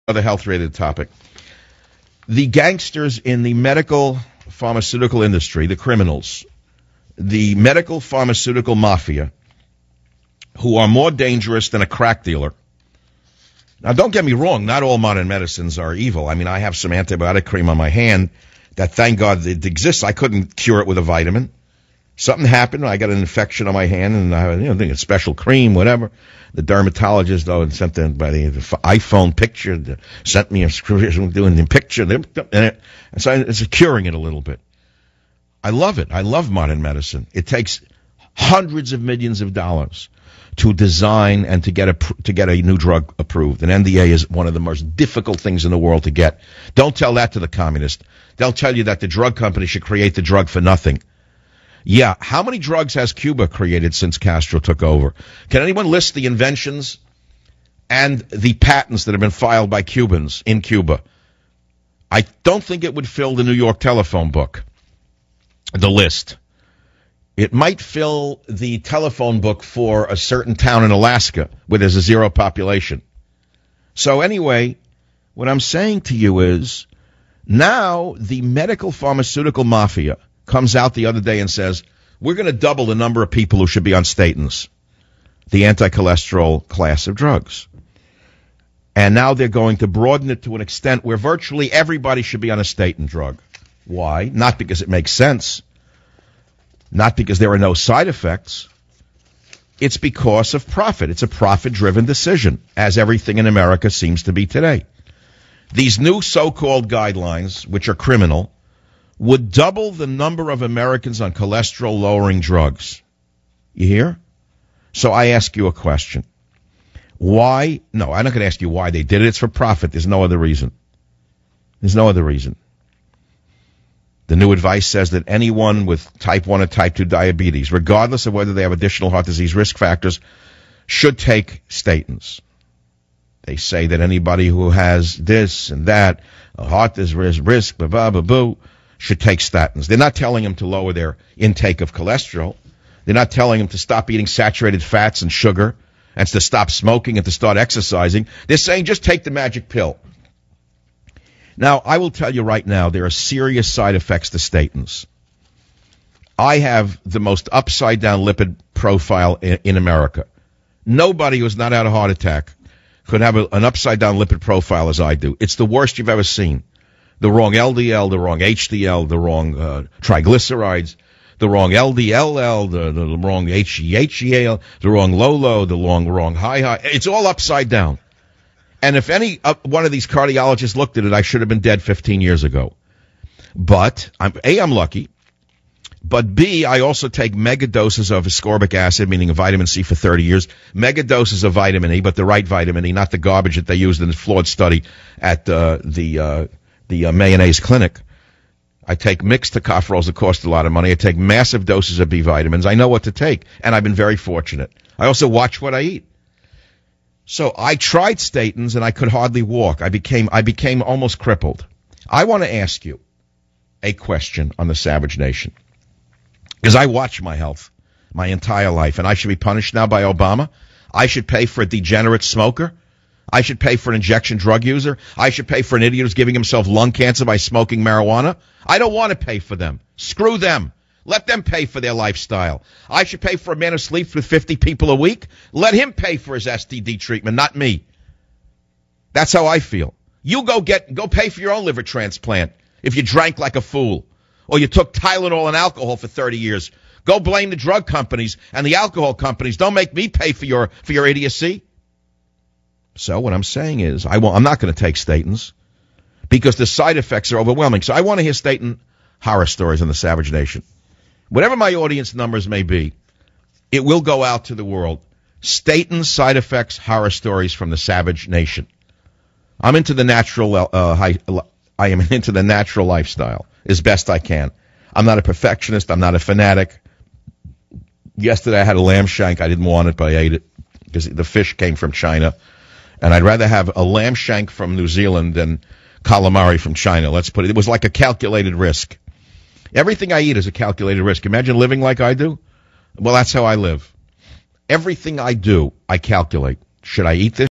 Another health-related topic. The gangsters in the medical pharmaceutical industry, the criminals, the medical pharmaceutical mafia, who are more dangerous than a crack dealer. Now, don't get me wrong, not all modern medicines are evil. I mean, I have some antibiotic cream on my hand that, thank God, it exists. I couldn't cure it with a vitamin. Something happened. I got an infection on my hand, and I think it's special cream, whatever. The dermatologist, sent by the iPhone picture, sent me a doing the picture, and so it's curing it a little bit. I love it. I love modern medicine. It takes hundreds of millions of dollars to design and to get a new drug approved. An NDA is one of the most difficult things in the world to get. Don't tell that to the communists. They'll tell you that the drug company should create the drug for nothing. Yeah, how many drugs has Cuba created since Castro took over? Can anyone list the inventions and the patents that have been filed by Cubans in Cuba? I don't think it would fill the New York telephone book, the list. It might fill the telephone book for a certain town in Alaska where there's a zero population. So anyway, what I'm saying to you is now the medical pharmaceutical mafia comes out the other day and says, we're going to double the number of people who should be on statins, the anti-cholesterol class of drugs. And now they're going to broaden it to an extent where virtually everybody should be on a statin drug. Why? Not because it makes sense. Not because there are no side effects. It's because of profit. It's a profit-driven decision, as everything in America seems to be today. These new so-called guidelines, which are criminal, would double the number of Americans on cholesterol-lowering drugs. You hear? So I ask you a question. Why? No, I'm not going to ask you why they did it. It's for profit. There's no other reason. There's no other reason. The new advice says that anyone with type 1 or type 2 diabetes, regardless of whether they have additional heart disease risk factors, should take statins. They say that anybody who has this and that, a heart disease risk, blah, blah, blah, blah, should take statins. They're not telling them to lower their intake of cholesterol. They're not telling them to stop eating saturated fats and sugar and to stop smoking and to start exercising. They're saying just take the magic pill. Now, I will tell you right now, there are serious side effects to statins. I have the most upside-down lipid profile in America. Nobody who's not had a heart attack could have an upside-down lipid profile as I do. It's the worst you've ever seen. The wrong LDL, the wrong HDL, the wrong triglycerides, the wrong LDLL, the wrong HDL, the wrong low, the wrong high. It's all upside down. And if any one of these cardiologists looked at it, I should have been dead 15 years ago. But, I'm lucky. But B, I also take mega doses of ascorbic acid, meaning a vitamin C, for 30 years. Mega doses of vitamin E, but the right vitamin E, not the garbage that they used in the flawed study at the mayonnaise clinic. I take mixed tocopherols that cost a lot of money. I take massive doses of B vitamins. I know what to take, and I've been very fortunate. I also watch what I eat. So I tried statins, and I could hardly walk. I became almost crippled. I want to ask you a question on the Savage Nation, because I watch my health my entire life, and I should be punished now by Obama. I should pay for a degenerate smoker. I should pay for an injection drug user. I should pay for an idiot who's giving himself lung cancer by smoking marijuana. I don't want to pay for them. Screw them. Let them pay for their lifestyle. I should pay for a man who sleeps with 50 people a week. Let him pay for his STD treatment, not me. That's how I feel. You go pay for your own liver transplant if you drank like a fool, or you took Tylenol and alcohol for 30 years. Go blame the drug companies and the alcohol companies. Don't make me pay for your idiocy. So what I'm saying is I'm not going to take statins because the side effects are overwhelming. So I want to hear statin horror stories on the Savage Nation. Whatever my audience numbers may be, it will go out to the world. Statin side effects horror stories from the Savage Nation. I'm into the natural. I am into the natural lifestyle as best I can. I'm not a perfectionist. I'm not a fanatic. Yesterday I had a lamb shank. I didn't want it, but I ate it because the fish came from China. And I'd rather have a lamb shank from New Zealand than calamari from China. Let's put it. It was like a calculated risk. Everything I eat is a calculated risk. Imagine living like I do. Well, that's how I live. Everything I do, I calculate. Should I eat this?